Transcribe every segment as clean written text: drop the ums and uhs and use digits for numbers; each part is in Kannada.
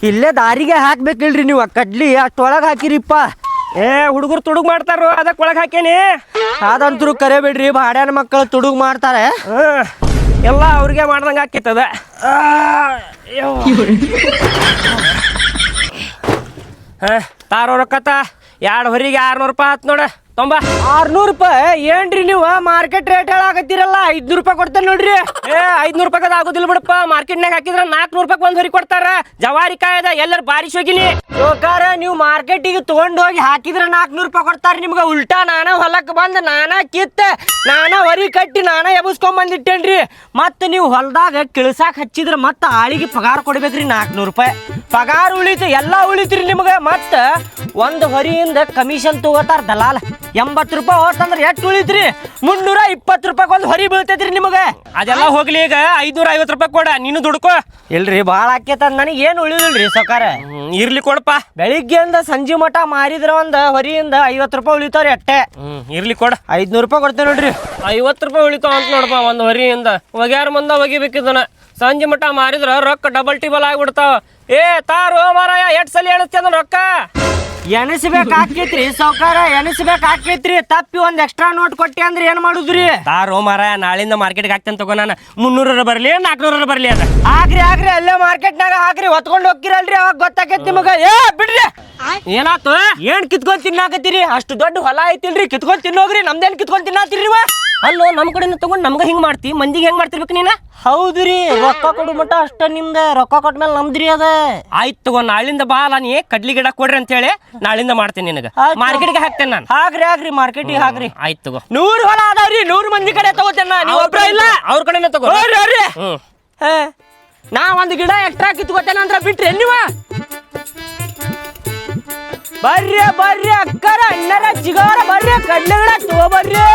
ಇಲ್ಲೇ ದಾರಿಗೆ ಹಾಕ್ಬೇಕಿಲ್ರಿ ನೀವು ಕಡ್ಲಿ ಅಷ್ಟೊಳಗೆ ಹಾಕಿರಿಪ್ಪ. ಹುಡುಗರು ತುಡುಗ್ ಮಾಡ್ತಾರ, ಅದಕ್ಕೆ ಒಳಗೆ ಹಾಕೇನಿ. ಅದಂತರೂ ಕರೆಬೇಡ್ರಿ, ಬಾಡ್ಯಾನ ಮಕ್ಕಳು ತುಡುಗ್ ಮಾಡ್ತಾರೆ. ಎಲ್ಲ ಅವ್ರಿಗೆ ಮಾಡ್ದಂಗೆ ಹಾಕಿತ್ತದ. ತಾರೋ ರೊಕ್ಕತ್ತ 2 ಹೊರಿಗೆ 600 ರೂಪಾಯಿ ಆತ್ ನೋಡ. 600 ರೂಪಾಯಿ ಏನ್ರಿ ನೀವು ಮಾರ್ಕೆಟ್ ರೇಟ್ ಹೇಳಾಕತ್ತೀರಲ್ಲ? 500 ರೂಪಾಯಿ ಕೊಡ್ತೇನೆ ನೋಡ್ರಿ. 500 ರೂಪಾಯಿ ಆಗುದಿಲ್ಲ ಬಿಡಪ್ಪ. ಮಾರ್ಕೆಟ್ನಾಗ ಹಾಕಿದ್ರ 400 ರೂಪಾಯಿ ಒಂದ್ ಹೊರಿ ಕೊಡ್ತಾರ. ಜವಾರಿ ಕಾಯದ ಎಲ್ಲರೂ ಬಾರಿಶ್ ಹೋಗಿನಿ. ಸೋಕಾರ ನೀವು ಮಾರ್ಕೆಟಿಗೆ ತಗೊಂಡ್ ಹೋಗಿ ಹಾಕಿದ್ರ 400 ರೂಪಾಯಿ ಕೊಡ್ತಾರ ನಿಮ್ಗ. ಉಲ್ಟಾ ನಾನ ಹೊಲಕ್ಕೆ ಬಂದ್ ನಾನ ಕಿತ್ತ ನಾನ ಹೊರಿ ಕಟ್ಟಿ ನಾನ ಎಬಸ್ಕೊಂಡ್ ಬಂದಿಟ್ಟೇನ್ರಿ. ಮತ್ತ ನೀವು ಹೊಲದಾಗ ಕಿಳ್ಸಾಕ್ ಹಚ್ಚಿದ್ರ ಮತ್ತ ಆಳಿಗೆ ಪಗಾರ ಕೊಡ್ಬೇಕ್ರಿ. 400 ರೂಪಾಯಿ ಪಗಾರ ಉಳಿತು, ಎಲ್ಲಾ ಉಳಿತ್ರಿ ನಿಮ್ಗ. ಮತ್ತ ಒಂದ್ ಹೊರಿಯಿಂದ ಕಮಿಷನ್ ತಗೋತಾರ ದಲಾಲ. 80 ರೂಪಾಯಿ ಹೋತಂದ್ರ ಎಷ್ಟು ಉಳಿತ್ರಿ? 320 ರೂಪಾಯಿ ಒಂದ್ ಹೊರಿ ಬೀಳ್ತೈತ್ರಿ ನಿಮಗೆ. ಅದೆಲ್ಲ ಹೋಗ್ಲಿ, ಈಗ 550 ರೂಪಾಯಿ ಕೊಡ, ನೀನು ದುಡ್ಕೋ. ಇಲ್ರಿ ಭಾಳ ಆಕೇತ, ನನಗೆ ಏನು ಉಳಿದಿಲ್ರಿ ಸೌಕಾರ. ಇರ್ಲಿ ಕೊಡಪ್ಪ. ಬೆಳಿಗ್ಗೆಯಿಂದ ಸಂಜೆ ಮಠ ಮಾರಿದ್ರ ಒಂದ್ ಹೊರಿಯಿಂದ 50 ರೂಪಾಯಿ ಉಳಿತಾವ್ರಿ ಅಟ್ಟೆ. ಇರ್ಲಿ ಕೊಡ. 500 ರೂಪಾಯಿ ಕೊಡ್ತೇನೆ ನೋಡ್ರಿ. 50 ರೂಪಾಯಿ ಉಳಿತಾವ ಅಂತ ನೋಡಪ್ಪ ಒಂದ್ ಹೊರಿಯಿಂದ. ಒಗ್ಯಾರ ಮಂದ ಒಗಿಬೇಕಿದ್ದನ. ಸಂಜೆ ಮಠ ಮಾರಿದ್ರ ರೊಕ್ಕ ಡಬಲ್ ಟಿಬಲ್ ಆಗ್ಬಿಡ್ತಾವ. ತಾರೋ ಮಾರಾಯ, 8 ಸಲ ಎಣಿಸ್ತೇನ ರೊಕ್ಕ. ಎಣಿಸ್ಬೇಕಾಕೈತ್ರಿ ಸೌಕಾರ, ಎಣಿಸ್ಬೇಕಾಕೈತ್ರಿ. ತಪ್ಪಿ ಒಂದ್ ಎಕ್ಸ್ಟ್ರಾ ನೋಟ್ ಕೊಟ್ಟಿ ಅಂದ್ರೆ ಏನ್ ಮಾಡುದ್ರಿ? ತಾರೋ ಮಾರಾಯ, ನಾಳಿಂದ ಮಾರ್ಕೆಟ್ಗೆ ಹಾಕ್ತೇನೆ ತಗೋ. ನಾನು 300 ಬರ್ಲಿ 400 ಬರ್ಲಿ ಅದ. ಆಗ್ರಿ ಅಲ್ಲೇ ಮಾರ್ಕೆಟ್ನಾಗ ಹಾಕ್ರಿ, ಹೊತ್ಕೊಂಡ್ ಹೋಗ್ತಿರಲ್ರಿ, ಅವಾಗ ಗೊತ್ತಾಕೈತಿ ನಿಮಗ. ಬಿಡ್ರಿ. ಏನಾತು? ಏನ್ ಕಿತ್ಕೊಂಡ್ ತಿನ್ನಾಕತ್ತೀರಿ? ಅಷ್ಟು ದೊಡ್ಡ ಹೊಲ ಐತಿಲ್ರಿ, ಕಿತ್ಕೊಂಡ್ ತಿನ್ನೋಗ್ರಿ. ನಮ್ದೇನ್ ಕಿತ್ಕೊಂಡ್ ತಿನ್ನಾತಿರಿ? ಅಲ್ಲೋ, ನಮ್ ಕಡೆ ತಗೊಂಡ್ ನಮ್ಗ ಹಿಂಗ್ ಮಾಡ್ತಿ, ಮಂದಿಗೆ ಹೆಂಗ್ ಮಾಡ್ತಿರ್ಬೇಕು ನೀನ? ಹೌದ್ರಿ, ರೊಕ್ಕ ಕೊಡು ಮಟ ಅಷ್ಟ ನಿಮ್ದ. ರೊಕ್ಕ ಕೊಟ್ಮೇಲೆ ನಮ್ದ್ರಿ ಅದ. ಆಯ್ತು ತಗೋ, ನಾಳಿಂದ ಬಾ. ನೀ ಕಡ್ಲಿ ಗಿಡ ಕೊಡ್ರಿ ಅಂತ ಹೇಳಿ ನಾಳಿಂದ ಮಾಡ್ತೀನಿ ನಿನಗ. ಮಾರ್ಕೆಟ್ಗೆ ಹಾಕ್ತೇನೆ ನಾನು. ಹಾಕ್ರಿ ಮಾರ್ಕೆಟಿಗೆ ಹಾಕ್ರಿ. ಆಯ್ತು ತಗೋ. 100 ಹೊಲ ಅದಾವ್ರಿ, 100 ಮಂದಿ ಕಡೆ ತಗೋತೇನ. ನೀವು ಒಬ್ರ ಇಲ್ಲ, ಅವ್ರ ಕಡೆನೇ ತಗೋ. ನಾ ಒಂದ್ ಗಿಡ ಎಕ್ಸ್ಟ್ರಾ ಕಿತ್ಕೋತೇನ ಅಂದ್ರ ಬಿಟ್ರಿ ನೀವ? ಬರ್ರಿ ಅಕ್ಕರ ಅಣ್ಣರ ಚಿಗಾರ ಬರ್ರಿ, ಕಡ್ಲೆ ಗಿಡ ತಗೋಬರ್ರಿ.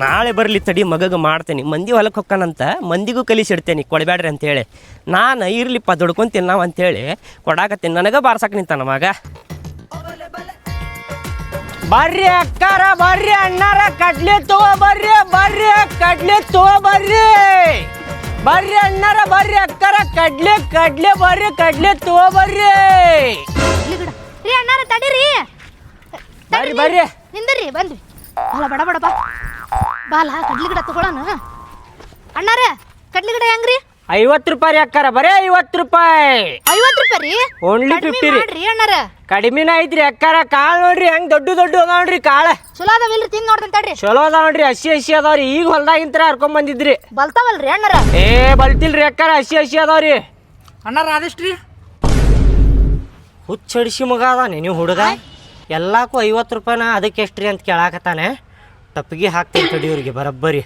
ನಾಳೆ ಬರ್ಲಿ ತಡಿ, ಮಗಗ ಮಾಡ್ತೇನೆ. ಮಂದಿ ಹೊಲಕ್ಕೆ ಹೊಕ್ಕನಂತ ಮಂದಿಗೂ ಕಲಿಸಿಡ್ತೇನೆ, ಕೊಡಬೇಡ್ರಿ ಅಂತೇಳಿ. ನಾನು ಇರ್ಲಿಪ್ಪ ದುಡ್ಕೊಂತೀನಿ ನಾವು ಅಂತೇಳಿ ಕೊಡಾಕತ್ತೀನಿ. ನನಗ ಬಾರ್ಸಕ್ ನಿಂತ ಮಗ. ಬರ್ರಿ ಅಕ್ಕಾರ, ಬರ್ರಿ ಅಣ್ಣಾರ, ಕಡ್ಲೆ ತಗೋಬರ್ರಿ. ಕಡ್ಲೆ ತಗೋಬರ್ರಿ. ಬರ್ರಿ ಅಣ್ಣಾರ, ಬರ್ರಿ ಅಕ್ಕಾರ, ಕಡ್ಲೆ ಬರ್ರಿ, ಕಡ್ಲೆ ತಗೋಬರ್ರಿ. ರೀ ಅಣ್ಣಾರ ತಡೀರಿ. ಬರ್ರಿ ನಿಂದ್ರಿ, ಬಂದ್ವಿ. ಅಲ್ಲ ಬಡ ಬಾ ಬಾಲ, ಕಡ್ಲಿ ಗಿಡ ತಗೊಳೋಣ. ಅಣ್ಣಾರ ಕಡ್ಲಿ ಗಿಡ ಹೆಂಗ್ರಿ? 50 ರೂಪಾಯಿ ರೀ ಅಕ್ಕಾರ, ಬರೇ 50 ರೂಪಾಯಿ. 50 ರೂಪಾಯಿ ರೀ? ಓನ್ಲಿ 50 ರೀ ಅಣ್ಣಾರ. ಕಡಿಮೆನ ಐತ್ರಿ ಅಕ್ಕಾರ. ಕಾಳು ನೋಡ್ರಿ ಹೆಂಗ್ ದೊಡ್ಡ ಅದಾವ ನೋಡ್ರಿ ಕಾಳ. ಚಲೋ ಅದಾವಿಲ್ರಿ? ತಿಂದ್ ನೋಡ್ತೇನೆ ತಡ್ರಿ. ಚಲೋ ಅದಾವ ನೋಡ್ರಿ, ಹಸಿ ಅದಾವ್ರಿ. ಈಗ ಹೊಲ್ದಾಗಿಂತ್ರ ಹರ್ಕೊಂಡ್ ಬಂದಿದ್ರಿ. ಬಲ್ತಾವಲ್ರಿ ಅಣ್ಣಾರ? ಬಲ್ತಿಲ್ರಿ ಅಕ್ಕಾರ, ಹಸಿ ಅದಾವ್ರಿ. ಅಣ್ಣಾರ ಆದಷ್ಟ್ರಿ ಹುಚ್ಚಡಿಸಿ ಮಗ ಅದಾನೆ ನೀವು ಹುಡುಗ. ಎಲ್ಲಾಕು 50 ರೂಪಾಯಿನ, ಅದಕ್ಕೆ ಎಷ್ಟ್ರಿ ಅಂತ ಕೇಳಾಕತ್ತಾನೆ. ತಪ್ಪಿಗೆ ಹಾಕ್ತೀನಿ ತಡಿ ಇವ್ರಿಗೆ ಬರಬ್ಬರಿ.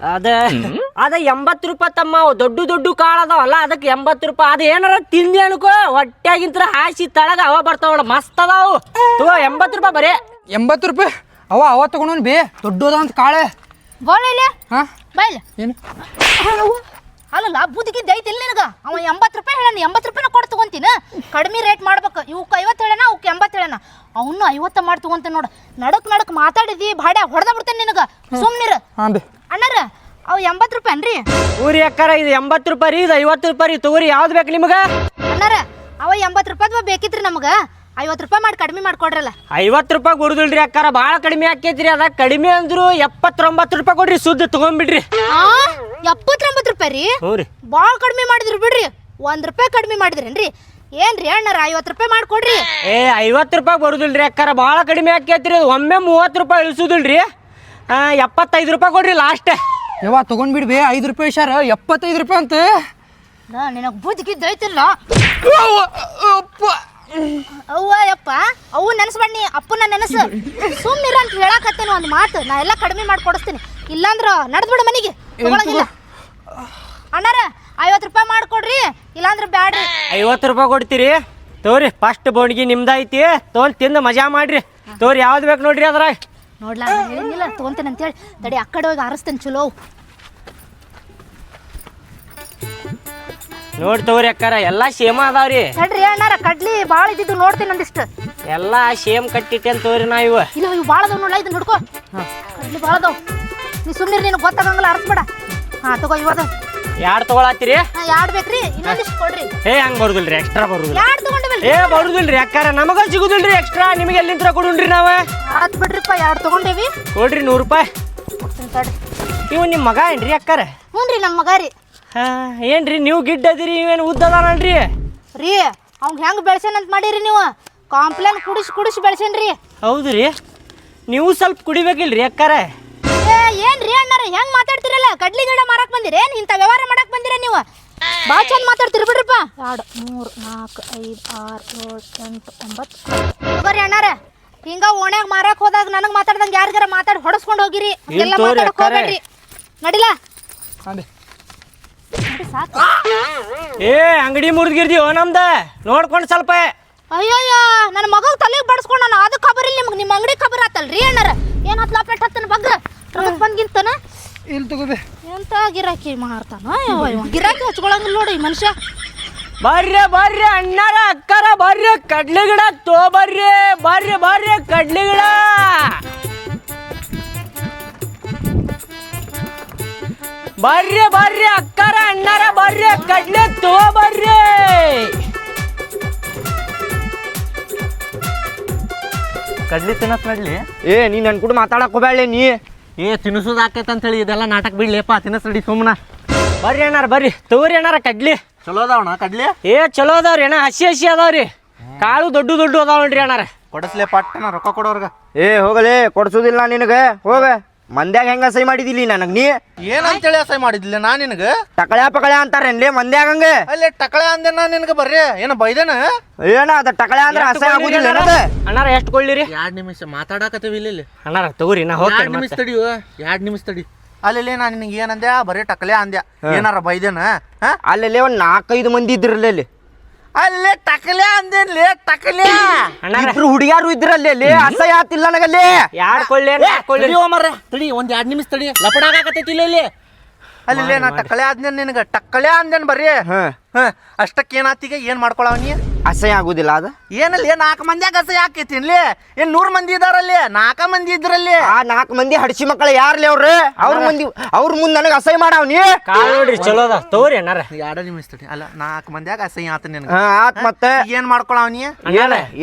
ಅದ 80 ರೂಪಾಯಿ ತಮ್ಮ. ದೊಡ್ಡ ಕಾಳು ಅದಾವಲ್ಲ, ಅದಕ್ಕೆ 80 ರೂಪಾಯಿ. ಅದು ಏನಾರ ತಿಂದಿ ಅನ್ಕೋ, ಹೊಟ್ಯಾಗಿಂತ್ರ ಹಾಸಿ ತಳಗ ಅವ ಬರ್ತಾವಳ, ಮಸ್ತ್ ಅದಾವು. 80 ರೂಪಾಯಿ ಬರೇ. 80 ರೂಪಾಯಿ ಅವ ತಗೊಂಡ್ ಬೇ ದೊಡ್ಡದ ಅಂತ ಕಾಳೆ. ಬೋಳ ಹಾ ಬಾಯ್ಲ. ಏನು ಅಲ್ಲಲ್ಲ, ಬುದ್ಧಿಗಿದ್ದ ಐತಿ ಇಲ್ಲ ನಿನಗ? ಅವ 80 ರೂಪಾಯಿ ಹೇಳ, 80 ರೂಪಾಯಿನ ಕೊಟ್ಟು ತಗೊಂತೀನ. ಕಡಿಮೆ ರೇಟ್ ಮಾಡ್ಬೇಕು. ಇವಕ್ಕೆ 50 ಹೇಳನ, ಅವಕ್ಕೆ 80 ಹೇಳನ. ಅವನು 50 ಮಾಡಿ ತಗೊಂತೇನೆ ನೋಡು. ನಡಕ್ ಮಾತಾಡಿದಿ ಭಾಡ್ಯ ಹೊಡೆದ ಬಿಡ್ತೇನೆ ನಿನಗ. ಸುಮ್ನಿರ ಅಣ್ಣಾರ. ಅವು 80 ರೂಪಾಯಿ ಅನ್ರಿ? ಊರಿ ಅಕ್ಕಾರ, ಇದು 80 ರೂಪಾಯಿ ರೀ, ಇದು 50 ರೂಪಾಯಿ ರೀ. ತಗೋರಿ, ಯಾವ್ದು ಬೇಕು ನಿಮಗ? ಅಣ್ಣಾರ ಅವ 80 ರೂಪಾಯಿ ಬೇಕಿತ್ರಿ ನಮಗ. 50 ರೂಪಾಯಿ ಮಾಡಿ ಕಡಿಮೆ ಮಾಡ್ಕೊಡ್ರಲ್ಲ. 50 ರೂಪಾಯಿ ಕೊಡುದಿಲ್ರಿ ಅಕ್ಕಾರ, ಭಾಳ ಕಡಿಮೆ ಆಕೈತ್ರಿ. ಅದ ಕಡಿಮೆ ಅಂದ್ರು 79 ರೂಪಾಯಿ ಕೊಡ್ರಿ, ಸುದ್ದಿ ತಗೊಂಡ್ಬಿಡ್ರಿ. 79 ರೂಪಾಯಿ ರೀ? ಹ್ಞೂ ರೀ. ಭಾಳ ಕಡಿಮೆ ಮಾಡಿದ್ರಿ ಬಿಡ್ರಿ. 1 ರೂಪಾಯಿ ಕಡಿಮೆ ಮಾಡಿದ್ರೇನ್ರಿ? ಏನ್ರಿ ಅಣ್ಣಾರ, 50 ರೂಪಾಯಿ ಮಾಡ್ಕೊಡ್ರಿ. 50 ರೂಪಾಯಿ ಬರುದಿಲ್ರಿ ಅಕ್ಕಾರ, ಭಾಳ ಕಡಿಮೆ ಆಕೈತ್ರಿ. ಒಮ್ಮೆ 30 ರೂಪಾಯಿ ಇಳಿಸುದಿಲ್ರಿ. 75 ರೂಪಾಯಿ ಕೊಡ್ರಿ ಲಾಸ್ಟ್. ಯವ್ವ ತಗೊಂಡ್ಬಿಡ್ಬೇ, 5 ರೂಪಾಯಿ ಶಾರ 75 ರೂಪಾಯಿ ಅಂತ. ನಿನಗೆ ಬುದ್ಧಿಗಿದ್ದ ಐತಿಲ್ಲ? ಅವ್ವ ಯಪ್ಪ, ಅವು ನೆನಸ್ಬಣ್ಣಿ, ಅಪ್ಪನ ನೆನಸು. ಸುಮ್ಮಿರ ಅಂತ ಹೇಳಾಕತ್ತೇನೆ ಒಂದು ಮಾತು. ನಾ ಎಲ್ಲ ಕಡಿಮೆ ಮಾಡ್ಕೊಡಿಸ್ತೀನಿ. ಇಲ್ಲಾಂದ್ರ ನಡ್ದ್ಬಿಡು ಮನೆಗೆ. ತಗೊಳಂಗಿಲ್ಲ ಅಣ್ಣಾರ. 50 ರೂಪಾಯಿ ಮಾಡ್ಕೊಡ್ರಿ, ಇಲ್ಲಾಂದ್ರ ಬ್ಯಾಡ್ರಿ. 50 ರೂಪಾಯಿ ಕೊಡ್ತೀರಿ? ತೋರಿ, ಫಸ್ಟ್ ಬೋಣಿಗೆ ನಿಮ್ದೈತಿ, ತೊಗೊಂಡು ತಿಂದು ಮಜಾ ಮಾಡ್ರಿ. ತೋರಿ, ಯಾವ್ದು ಬೇಕು ನೋಡ್ರಿ ಅದ್ರಾಗ. ನೋಡ್ಲಾ, ಹೇಳಿಲ್ಲ ತಗೊಂತೇನೆ ಅಂತೇಳಿ. ತಡಿ, ಆ ಕಡೆ ಹೋಗಿ ಆರಿಸ್ತೇನೆ ಚಲೋ. ನೋಡಿ ತಗೋರಿ ಅಕ್ಕಾರ ಎಲ್ಲಾ ಸೇಮ್ ಅದಾವ್ರಿ. ತಡ್ರಿ ಅಣ್ಣಾರ ಕಡ್ಲಿ ಭಾಳ ಇದ್ದಿದ್ದು ನೋಡ್ತೀನಿ ಒಂದಿಷ್ಟು. ಎಲ್ಲಾ ಸೇಮ್ ಕಟ್ಟಿಟ್ಟೇನ್ ತಗೋರಿ ನಾ ಇವ. ಇಲ್ಲ ಇವು ಭಾಳ ಅದಾವ ನೋಡ್ಲ ಇದನ್ನ ಹಿಡ್ಕೊ. ಕಡ್ಲಿ ಭಾಳ ಅದಾವ. ನೀ ಸುಮ್ಮನೆ ನಿನಗೆ ಗೊತ್ತಾಗಂಗಿಲ್ಲ ಅರ್ಸ್ಬೇಡ. ಹಾ ತಗೋ ಇವದ. ಯಾರು ತಗೊಳತ್ತೀರಿ? ಯಾಡ್ ಬೇಕ್ರಿ? ಇನ್ನೊಂದಿಷ್ಟು ಕೊಡ್ರಿ. ಹಂಗ ಬರುದಿಲ್ರಿ, ಎಕ್ಸ್ಟ್ರಾ ಬರುದಿಲ್ಲ. ಯಾಡ್ ತಗೊಂಡಿವಲ್ರಿ? ಬರುದಿಲ್ರಿ ಅಕ್ಕಾರ, ನಮಗ ಸಿಗುದಿಲ್ರಿ ಎಕ್ಸ್ಟ್ರಾ. ನಿಮಗೆ ಎಲ್ಲಿಂದ ಕೊಡುನ್ರಿ ನಾವ? ಆತ್ ಬಿಡ್ರಿಪ್ಪ, ಯಾಡ್ ತಗೊಂಡೇವಿ. ಕೊಡ್ರಿ 100 ರೂಪಾಯಿ. ಕೊಡ್ತೀನಿ ತಡ್ರಿ. ಇವ್ ನಿಮ್ಮ ಮಗ ಏನ್ರಿ ಅಕ್ಕಾರ? ಹ್ಞೂ ನಮ್ಮ ಮಗ ರೀ. ಏನ್ರಿ ನೀವು ಗಿಡ್ಡ ಅದಿರಿ, ಇವೇನು ಉದ್ದ ಅದಾನಲ್ರಿ? ರೀ ಅವ್ಗೆ ಹೆಂಗೆ ಬೆಳ್ಸೇನಂತ ಮಾಡಿರಿ ನೀವು? ಕಾಂಪ್ಲೇನ್ ಕುಡಿಸಿ ಬೆಳ್ಸೇನ್ರಿ. ಹೌದ್ರಿ, ನೀವು ಸ್ವಲ್ಪ ಕುಡಿಬೇಕಿಲ್ರಿ ಅಕ್ಕಾರ? ಏನ್ರಿ ಅಣ್ಣಾರ ಹೆಂಗ್ ಮಾತಾಡ್ತಿರಲ್ಲ? ಕಡ್ಲಿ ಗಿಡ ಮಾರಕ್ ಬಂದಿರಿ, ಇಂಥ ವ್ಯವಹಾರ ಮಾಡಕ್ ಬಂದಿರ ನೀವು? ಭಾಳ ಚಂದ ಮಾತಾಡ್ತೀರಿ ಬಿಡ್ರಿಪ್ಪ. 2 3 4 5 6 7 8 9 ಬರ್ರಿ ಅಣ್ಣಾರ. ಹಿಂಗ ಓಣ್ಯಾಗ ಮಾರಕ್ ಹೋದಾಗ ನನಗ್ ಮಾತಾಡ್ದಂಗ ಯಾರಿಗಾರ ಮಾತಾಡಿ ಹೊಡಸ್ಕೊಂಡು ಹೋಗಿರಿ. ಎಲ್ಲ ಮಾತಾಡಕ್ ಹೋಗ್ಬೇಡ್ರಿ. ನಡಿಲ ನಡಿ ಸಾಕು. ಅಂಗಡಿ ಮುರಿದ್ಗಿರ್ದಿ ನಮ್ದ ನೋಡ್ಕೊಂಡು ಸ್ವಲ್ಪ. ಅಯ್ಯಯ್ಯ ನನ್ನ ಮಗಗ್ ತಲೆಗೆ ಬಡ್ಸ್ಕೊಂಡು ನಾನು ಅದು ಖಬರ್ ಇಲ್ಲ ನಿಮ್ಗೆ. ನಿಮ್ಮ ಅಂಗಡಿ ಖಬರ್ ಆತಲ್ರಿ ಅಣ್ಣಾರ. ಏನ್ ಹತ್ಲ ಪೆಟ್ ಹತ್ತನ ಬಗ್ಗ ಬಂದ್ಗಿಂತನ ಇಲ್ಲಿ ತಗೋಬೇ. ಎಂತ ಗಿರಾಕಿ ಮಾರ್ತಾನ ಗಿರಾಕಿ ಹಚ್ಕೊಳಂಗಿಲ್ಲ ನೋಡಿ ಈ ಮನುಷ್ಯ. ಬರ್ರಿ ಅಣ್ಣಾರ ಅಕ್ಕಾರ ಬರ್ರಿ, ಕಡ್ಲಿ ಗಿಡ ತೋಬರ್ರಿ. ಬರ್ರಿ ಕಡ್ಲಿ ಗಿಡ. ಬರ್ರಿ ಅಕ್ಕಾರ ಅಣ್ಣಾರ ಬರ್ರಿ, ಕಡ್ಲಿ ತೋಬರ್ರಿ. ಕಡ್ಲಿ ತಿನ್ನತ್ ನಡ್ಲಿ. ನೀ ನನ್ ಕೂಡ ಮಾತಾಡಕ್ ಹೋಗ್ಬೇಡ. ನೀ ತಿನ್ನಿಸೋದು ಆಕೈತೆ ಅಂತೇಳಿ ಇದೆಲ್ಲ ನಾಟಕ ಬಿಡ್ಲಿಪ್ಪ. ತಿನ್ನಿಸ್ರಿ ಸುಮ್ಮನ. ಬರ್ರಿ ಅಣ್ಣಾರ ಬರ್ರಿ, ತಗೋರಿ ಅಣ್ಣಾರ ಕಡ್ಲಿ. ಚಲೋ ಅದಾವಣ ಕಡ್ಲಿ? ಚಲೋ ಅದಾವ್ರಿ ಅಣ್ಣ, ಹಸಿ ಅದಾವ್ರಿ. ಕಾಳು ದೊಡ್ಡ ಅದಾವ ನೋಡ್ರಿ ಅಣ್ಣಾರ. ಕೊಡಸ್ಲೆ ಪಟ್ಟನ ರೊಕ್ಕ ಕೊಡೋರ್ಗ. ಹೋಗಲೇ, ಕೊಡ್ಸೋದಿಲ್ಲ ನಿನಗೆ. ಹೋಗ, ಮಂದ್ಯಾಗ ಹೆಂಗ ಅಸಹ್ಯ ಮಾಡಿದಿಲ್ಲ ನನಗೆ? ನೀ ಏನಂತೇಳಿ ಅಸಹ್ಯ ಮಾಡಿದ್ದಿಲ್ಲ ನಾ ನಿನಗೆ? ಟಕಳ್ಯಾ ಪಕಳ್ಯಾ ಅಂತಾರೇನ್ಲೇ ಮಂದ್ಯಾಗ ಹಂಗ? ಅಲ್ಲೇ ಟಕಳೆ ಅಂದೆ ನಾ ನಿನಗೆ. ಬರ್ರಿ ಏನು ಬೈದೇನ? ಏನ ಅದ ಟಕಳ್ಯಾ ಅಂದ್ರೆ ಅಸಹ್ಯ ಆಗುದಿಲ್ಲ ನನಗೆ. ಅಣ್ಣಾರ ಎಷ್ಟು ಕೊಳ್ಳಿರಿ? 2 ನಿಮಿಷ ಮಾತಾಡಕತ್ತೀವಿ ಇಲ್ಲಿ. ಅಣ್ಣಾರ ತಗೋರಿ, ನಾ 2 ನಿಮಿಷ ತಡಿಯೋ, 2 ನಿಮಿಷ ತಡಿ. ಅಲ್ಲಿ ನಾ ನಿನಗೆ ಏನಂದ್ಯಾ? ಬರೀ ಟಕಲೆ ಅಂದ್ಯಾ. ಏನಾರ ಬೈದೇನ? ಅಲ್ಲೇ ಒಂದ್ 4-5 ಮಂದಿ ಇದ್ರಲ್ಲಿ. ಅಲ್ಲೇ ಟಕಲೆ ಅಂದೇನ್ಲೇ, ಟಕಲೆ. ಇಬ್ರು ಹುಡುಗ್ಯಾರು ಇದ್ರಲ್ಲಿ. ಅಲ್ಲಿ ಅಸಹ್ಯ ಆತಿಲ್ಲ ನನಗಲ್ಲಿ. ಯಾರು ಕೊಳ್ಳಿ ತಡಿ ಒಂದ್ 2 ನಿಮಿಷ ತಡಿ. ಲಪಡ ಆಗಕತ್ತೈತಿ ಇಲ್ಲಿ. ಅಲ್ಲಿ ನಾ ಟಕಳೆ ಆದ್ನೇನ್ ನಿನಗ? ಟಕಳೆ ಅಂದೇನ್ ಬರ್ರಿ. ಅಷ್ಟಕ್ಕೆ ಏನಾತೀಗ? ಏನ್ ಮಾಡ್ಕೊಳವ ನೀ? ಅಸಹ್ಯ ಆಗುದಿಲ್ಲ ಅದ? ಏನಲ್ಲಿ 4 ಮಂದಿಯಾಗ ಅಸಹ್ಯ ಆಕೈತಿ ಇಲ್ಲಿ? ಏನ್ 100 ಮಂದಿ ಇದಾರಲ್ಲಿ? 4 ಮಂದಿ ಇದ್ರಲ್ಲಿ. ಆ 4 ಮಂದಿ ಹಡ್ಸಿ ಮಕ್ಕಳು ಯಾರ್ಲಿ ಅವ್ರು? ಅವ್ರ ಮುಂದ್ ನನಗ ಅಸಹ್ಯ ಮಾಡವ್ ನೀ. ಕಾಲ್ ನೋಡ್ರಿ ಚಲೋ ಅದ, ತಗೋರಿ ಅಣ್ಣಾರ. 2 ನಿಮಿಷ ತಡಿ. ಅಲ್ಲ 4 ಮಂದಿಯಾಗ ಅಸಹ್ಯ ಆತ ನಿನಗ. ಆತ್ ಮತ್ತೆ ಏನ್ ಮಾಡ್ಕೊಳವ ನೀ?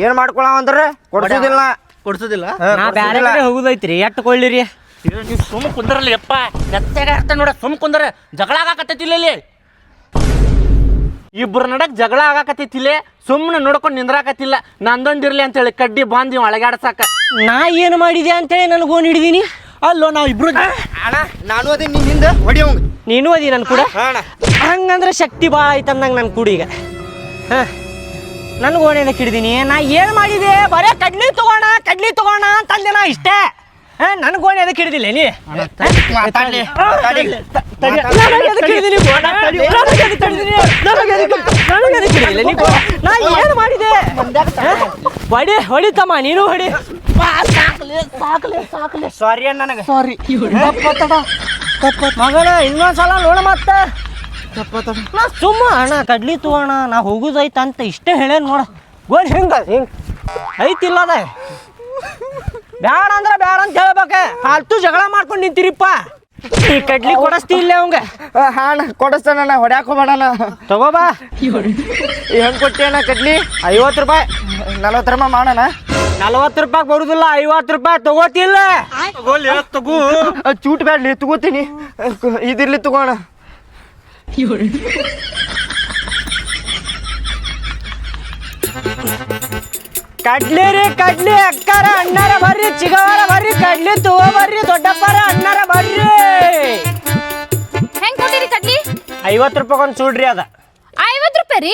ಏನ್ ಮಾಡ್ಕೊಳವ ಅಂದ್ರ ಕೊಡ್ಸೋದಿಲ್ಲ. ಕೊಡ್ಸೋದಿಲ್ಲ? ನಾ ಬ್ಯಾರೆ ಕಡೆ ಹೋಗುದೈತ್ರಿ, ಎಟ್ಟು ಕೊಳ್ಳಿರಿ? ನೀವು ಸುಮ್ ಕುಂದ್ರಲ್ಲಿ ಯಪ್ಪ. ಎತ್ತಾಗ ಆಗ್ತ ನೋಡ, ಸುಮ್ ಕುಂದ್ರ. ಜಗಳ ಆಗಾಕತ್ತೈತಿಲ್ಲ ಇಲ್ಲಿ. ಇಬ್ಬರ ನಡಕ್ ಜಗಳ ಆಗಾಕತ್ತೈತಿಲ್ಲ. ಸುಮ್ಮನೆ ನೋಡ್ಕೊಂಡು ನಿಂದ್ರಾಕತ್ತಿಲ್ಲ. ನಂದೊಂದಿರ್ಲಿ ಅಂತೇಳಿ ಕಡ್ಡಿ ಬಾಂದಿ ಒಳಗಾಡ್ಸಾಕ. ನಾ ಏನು ಮಾಡಿದೆ ಅಂತೇಳಿ ನನಗೆ ಓನ್ ಹಿಡಿದೀನಿ. ಅಲ್ಲೋ ನಾವು ಇಬ್ರು. ನಾನು ಅದೇ ನಿನ್ನಿಂದ ಹೊಡಿಯೋಂಗ. ನೀನು ಅದಿ ನನ್ ಕೂಡ. ಹಂಗಂದ್ರೆ ಶಕ್ತಿ ಭಾಳ ಐತೆ ಅಂದಂಗೆ ನನ್ ಕೂಡ ಈಗ. ನನಗೆ ಓನ್ ಏನಕ್ಕೆ ಹಿಡಿದೀನಿ? ನಾ ಏನು ಮಾಡಿದೆ? ಬರೇ ಕಡ್ಲಿ ತಗೋಣ ಅಂತಂದೆ ನಾ ಇಷ್ಟೇ. ನನಗೆ ಓಣಿ ಅದಕ್ಕೆ ಹಿಡಿದಿಲ್ಲ ನೀ? ನಾ ಏನು ಮಾಡಿದೆ? ಹೊಡಿತಮ್ಮ, ನೀನು ಹೊಡಿ. ಸಾರಿ ಅಣ್ಣ, ನನಗೆ ಸಾರಿ ಮಗನ. ಇನ್ನೊಂದ್ಸಲ ನೋಡ ಮತ್ತೆ. ನಾ ಸುಮ್ಮ ಅಣ್ಣ ಕಡ್ಲಿ ತಗೋಣ, ನಾ ಹೋಗುದೈತಂತ ಇಷ್ಟೇ ಹೇಳೇನ್ ನೋಡ. ಗೋಲ್ ಹಿಂಗ ಐತಿಲ್ಲ ಅದ. ಬ್ಯಾಡ ಅಂದ್ರ ಬ್ಯಾಡ ಅಂತ ಹೇಳ್ಬೇಕ. ಫಾಲ್ತು ಜಗಳ ಮಾಡ್ಕೊಂಡು ನಿಂತಿರಿಪ್ಪ. ಈ ಕಡ್ಲಿ ಕೊಡಸ್ತಿ ಇಲ್ಲ ಅವಂಗ? ಹಾಣ ಕೊಡಸ್ತಾನ, ಹೊಡ್ಯಾಕ ಹೋಗ್ಬೇಡಣ. ತಗೋಬಾ. ಹೆಂಗ್ ಕೊಟ್ಟಿಯಣ್ಣ ಕಡ್ಲಿ? 50 ರೂಪಾಯಿ. 40 ರೂಪಾಯಿ ಮಾಡೋಣ. 40 ರೂಪಾಯಿ ಬರುದಿಲ್ಲ, 50 ರೂಪಾಯಿ ತಗೋತಿಲ್ಲ. ತಗೋ. ಚೂಟ್ ಬ್ಯಾಡ್ಲಿ, ತಗೋತೀನಿ. ಇದಿರ್ಲಿ ತಗೋಣ. ಕಡ್ಲಿ ರೀ ಕಡ್ಲಿ. ಅಕ್ಕಾರ ಅಣ್ಣಾರ ಬರ್ರಿ, ಚಿಗವಾರ ಬರ್ರಿ, ಕಡ್ಲಿ ತಗೋ ಬರ್ರಿ. ದೊಡ್ಡಪ್ಪರ ಅಣ್ಣಾರ ಬರ್ರಿ. ಹೆಂಗ್ ಕೊಟ್ಟಿರಿ ಕಡ್ಲಿ? 50 ರೂಪಾಯಿ ಒಂದು ಚೂಡ್ರಿ ಅದ. 50 ರೂಪಾಯಿ ರೀ?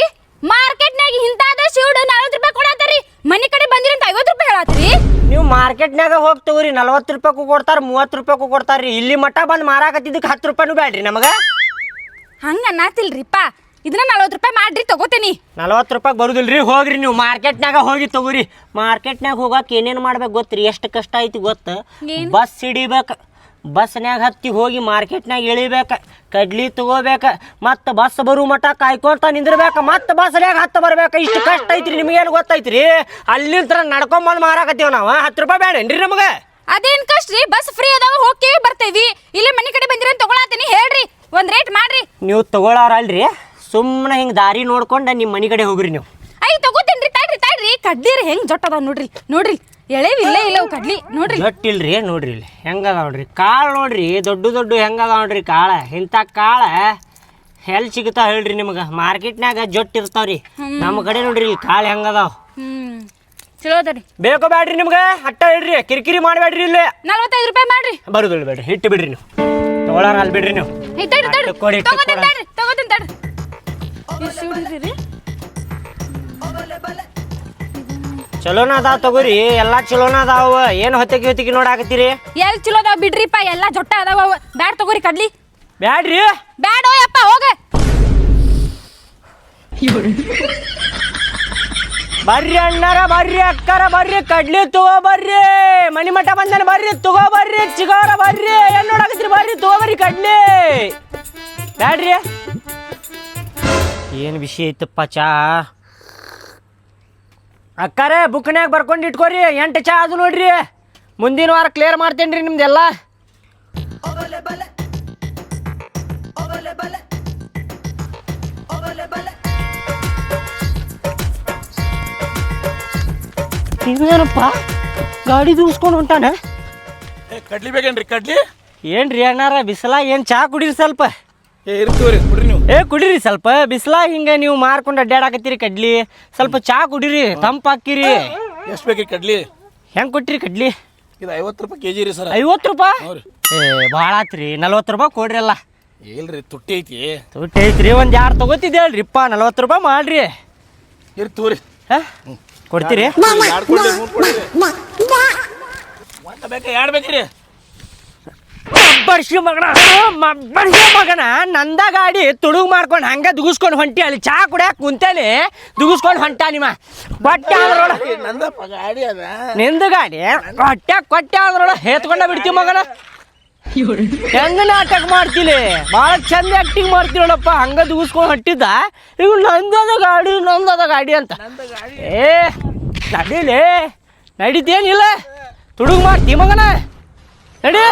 ಮಾರ್ಕೆಟ್ನಾಗ ಇಂತಾದ ಶೂಡ್ 40 ರೂಪಾಯಿ ಕೊಡಾತಾರಿ. ಮನಿ ಕಡೆ ಬಂದಿರಿ ಅಂತ 50 ರೂಪಾಯಿ ಹೇಳಾತ್ರಿ? ನೀವು ಮಾರ್ಕೆಟ್ನಾಗ ಹೋಗಿ ತಗೋರಿ, 40 ರೂಪಾಯಿಗೂ ಕೊಡ್ತಾರ, 30 ರೂಪಾಯಿಗೂ ಕೊಡ್ತಾರ್ರಿ. ಇಲ್ಲಿ ಮಟ್ಟ ಬಂದು ಮಾರಾಕತ್ತಿದ್ದಕ್ಕೆ 10 ರೂಪಾಯಿನೂ ಬ್ಯಾಡ್ರಿ ನಮಗ. ಹಂಗ ಅನ್ನತಿಲ್ರಿಪ್ಪ. ಇದನ್ನ 40 ರೂಪಾಯಿ ಮಾಡ್ರಿ, ತಗೋತೀನಿ. 40 ರೂಪಾಯಿ ಬರುದಿಲ್ರಿ. ಹೋಗ್ರಿ ನೀವು ಮಾರ್ಕೆಟ್ನಾಗ ಹೋಗಿ ತಗೋರಿ. ಮಾರ್ಕೆಟ್ನಾಗ ಹೋಗಾಕ ಏನೇನು ಮಾಡ್ಬೇಕು ಗೊತ್ತ್ರಿ? ಎಷ್ಟು ಕಷ್ಟ ಐತಿ ಗೊತ್ತ? ಬಸ್ ಹಿಡಿಬೇಕು, ಬಸ್ನ್ಯಾಗ ಹತ್ತಿ ಹೋಗಿ ಮಾರ್ಕೆಟ್ನಾಗ ಇಳಿಬೇಕು, ಕಡ್ಲಿ ತಗೋಬೇಕು, ಮತ್ತು ಬಸ್ ಬರೋ ಮಠ ಕಾಯ್ಕೊಂತ ನಿಂದಿರ್ಬೇಕು, ಮತ್ತು ಬಸ್ನ್ಯಾಗ ಹತ್ತು ಬರ್ಬೇಕು. ಇಷ್ಟು ಕಷ್ಟ ಐತ್ರಿ, ನಿಮಗೇನು ಗೊತ್ತೈತ್ರಿ? ಅಲ್ಲಿಂದ ನಡ್ಕೊಂಬಂದು ಮಾರಾಕತ್ತೀವಿ ನಾವು. 10 ರೂಪಾಯಿ ಬೇಡೇನ್ರಿ ನಮಗೆ? ಅದೇನ್ ಕಷ್ಟ ರೀ, ಬಸ್ ಫ್ರೀ ಅದಾವ, ಹೋಗ್ತೀವಿ ಬರ್ತೇವಿ. ಇಲ್ಲಿ ಮನೆ ಕಡೆ ಬಂದಿರ ತಗೊಳತೀನಿ, ಹೇಳ್ರಿ ಒಂದ್ ರೇಟ್ ಮಾಡ್ರಿ. ನೀವು ತಗೊಳಾರಲ್ರಿ, ಸುಮ್ಮನೆ ಹಿಂಗೆ ದಾರಿ ನೋಡ್ಕೊಂಡು ನಿಮ್ಮ ಮನೆ ಕಡೆ ಹೋಗ್ರಿ ನೀವು. ಐ ತಗೋತೀನ್ರಿ, ತಾಡ್ರಿ ಕಡ್ಲಿರಿ ಹೆಂಗ್ ಜೊಟ್ಟ ಅದಾವ ನೋಡ್ರಿ. ನೋಡ್ರಿ ಎಳೆವಿಲ್ಲ ಇಲ್ಲ ಅವು ಕಡ್ಲಿ ನೋಡ್ರಿ. ಜೊಟ್ಟಿಲ್ರಿ, ನೋಡ್ರಿ ಇಲ್ಲಿ ಹೆಂಗದ ನೋಡ್ರಿ ಕಾಳು. ನೋಡ್ರಿ ದೊಡ್ಡ ಹೆಂಗದ ನೋಡ್ರಿ ಕಾಳ. ಇಂಥ ಕಾಳ ಎಲ್ಲಿ ಸಿಗ್ತಾವ ಹೇಳ್ರಿ ನಿಮ್ಗೆ? ಮಾರ್ಕೆಟ್ನಾಗ ಜೊಟ್ಟು ಇರ್ತಾವ್ರಿ. ನಮ್ಮ ಕಡೆ ನೋಡ್ರಿ ಇಲ್ಲಿ ಕಾಳು ಹೆಂಗದಾವ. ಚಲೋ ಅದ ರೀ. ಬೇಕೋ ಬ್ಯಾಡ್ರಿ ನಿಮ್ಗೆ? ಅಟ್ಟ ಹೇಳ್ರಿ, ಕಿರಿಕಿರಿ ಮಾಡಬೇಡ್ರಿ. ಇಲ್ಲಿ 45 ರೂಪಾಯಿ ಮಾಡ್ರಿ. ಬರುದಿಲ್ಲ ಬೇಡ್ರಿ, ಹಿಟ್ಟು ಬಿಡ್ರಿ ನೀವು. ತಗೊಳಾರ ಅಲ್ಲಿ ಬಿಡ್ರಿ ನೀವು. ತಗೋತೀನಿ ತಡ್ರಿ. ಚಲೋನ ಅದಾವ ತಗೋರಿ, ಎಲ್ಲಾ ಚಲೋನ ಅದಾವ. ಏನು ಹೊತ್ತಿಗೆ ನೋಡಾಕತ್ತೀರಿ? ಎಲ್ ಚಲೋ ಅದಾವ ಬಿಡ್ರಿಪ್ಪ, ಎಲ್ಲಾ ಜೊಟ್ಟ ಅದಾವ. ಬ್ಯಾಡ್ ತಗೋರಿ ಕಡ್ಲಿ. ಬ್ಯಾಡ್ರಿ, ಬ್ಯಾಡೋ ಯಪ್ಪ, ಹೋಗ. ಬರ್ರಿ ಅಣ್ಣಾರ, ಬರ್ರಿ ಅಕ್ಕಾರ, ಬರ್ರಿ ಕಡ್ಲಿ ತಗೋ ಬರ್ರಿ. ಮನಿ ಮಠ ಬಂದಾನ, ಬರ್ರಿ ತಗೋ ಬರ್ರಿ. ಚಿಗೋರ ಬರ್ರಿ, ಏನ್ ನೋಡಾಕತ್ತೀರಿ? ಬರ್ರಿ ತಗೋ ಬರ್ರಿ ಕಡ್ಲಿ. ಬ್ಯಾಡ್ರಿ, ಏನು ವಿಷಯ ಐತಪ್ಪ? ಚಾ ಅಕ್ಕಾರೆ ಬುಕ್ನ್ಯಾಗ ಬರ್ಕೊಂಡು ಇಟ್ಕೋರಿ. 8 ಚಾ ಅದು ನೋಡ್ರಿ. ಮುಂದಿನ ವಾರ ಕ್ಲಿಯರ್ ಮಾಡ್ತೇನೆ ರೀ ನಿಮ್ದೆಲ್ಲ. ಇವೇನಪ್ಪ ಗಾಡಿ ದೂಸ್ಕೊಂಡು ಹೊಂಟಾನ? ಕಡ್ಲಿ ಬೇಕೇನ್ರಿ? ಕಡ್ಲಿ ಏನ್ರಿ ಅಣ್ಣಾರ ಬಿಸಿಲ? ಏನು ಚಾ ಕುಡೀರಿ ಸ್ವಲ್ಪ. ಇರ್ತೀವ್ರಿ, ಕುಡ್ರಿ ನೀವು. ಕುಡೀರಿ ಸ್ವಲ್ಪ. ಬಿಸಿಲ ಹಿಂಗೆ ನೀವು ಮಾರ್ಕೊಂಡು ಅಡ್ಡಾಡಕತ್ತೀರಿ ಕಡ್ಲಿ. ಸ್ವಲ್ಪ ಚಾ ಕುಡೀರಿ, ತಂಪಾಕಿರಿ. ಎಷ್ಟು ಬೇಕ್ರಿ ಕಡ್ಲಿ? ಹೆಂಗೆ ಕೊಟ್ಟಿರಿ ಕಡ್ಲಿ? ಇದು 50 ರೂಪಾಯಿ ಕೆಜಿ ರೀ ಸರ್. 50 ರೂಪಾಯಿ? ಹ್ಞೂ ರೀ. ಭಾಳ ಆತ್ರಿ. 40 ರೂಪಾಯಿ ಕೊಡ್ರಿ ಅಲ್ಲ. ಇಲ್ರಿ, ತುಟ್ಟಿ ಐತಿ. ತುಟ್ಟಿ ಐತ್ರಿ, ಒಂದು 2 ತಗೋತಿದ್ದೆ ಹೇಳ್ರಿಪ್ಪ. 40 ರೂಪಾಯಿ ಮಾಡ್ರಿ. ಇರ್ತೀವ್ರಿ. ಹಾಂ ಕೊಡ್ತೀರಿ? 2 ಕೊಡ್ರಿ, 3 ಕೊಡ್ರಿ. ಒಂದು ಬೇಕಾ 2 ಬೇಕ್ರಿ? ಬಡ್ಸಿ ಮಗನ ನಂದ ಗಾಡಿ ತುಡುಗ್ ಮಾಡ್ಕೊಂಡು ಹಂಗ ದುಗಿಸ್ಕೊಂಡು ಹೊಂಟಿ. ಅಲ್ಲಿ ಚಾ ಕುಡಿಯಾಕ ಕುಂತೇನೆ, ದುಗಿಸ್ಕೊಂಡು ಹೊಂಟ ನಿಮ್ಮ ಕೊಟ್ಟೆ ಆದ್ರೋಳ. ನಂದಪ್ಪ ಗಾಡಿ ಅದ. ನಿಂದು ಗಾಡಿ ಕೊಟ್ಟೆ ಆದ್ರೋಳ ಹೇತ್ಕೊಂಡ ಬಿಡ್ತೀವಿ ಮಗನ. ಹೆಂಗ ನಾಟಕ ಮಾಡ್ತೀನಿ, ಭಾಳ ಚಂದ ಆಕ್ಟಿಂಗ್ ಮಾಡ್ತೀವಳಪ್ಪ. ಹಂಗ ದುಗಿಸ್ಕೊಂಡು ಹೊಂಟಿದ್ದ. ಈಗ ನಂದದ ಗಾಡಿ ಅಂತ. ಏ ನಡೀಲಿ, ನಡೀತೇನಿಲ್ಲ. ತುಡುಗ್ ಮಾಡ್ತೀವಿ ಮಗನ, ನಡಿ.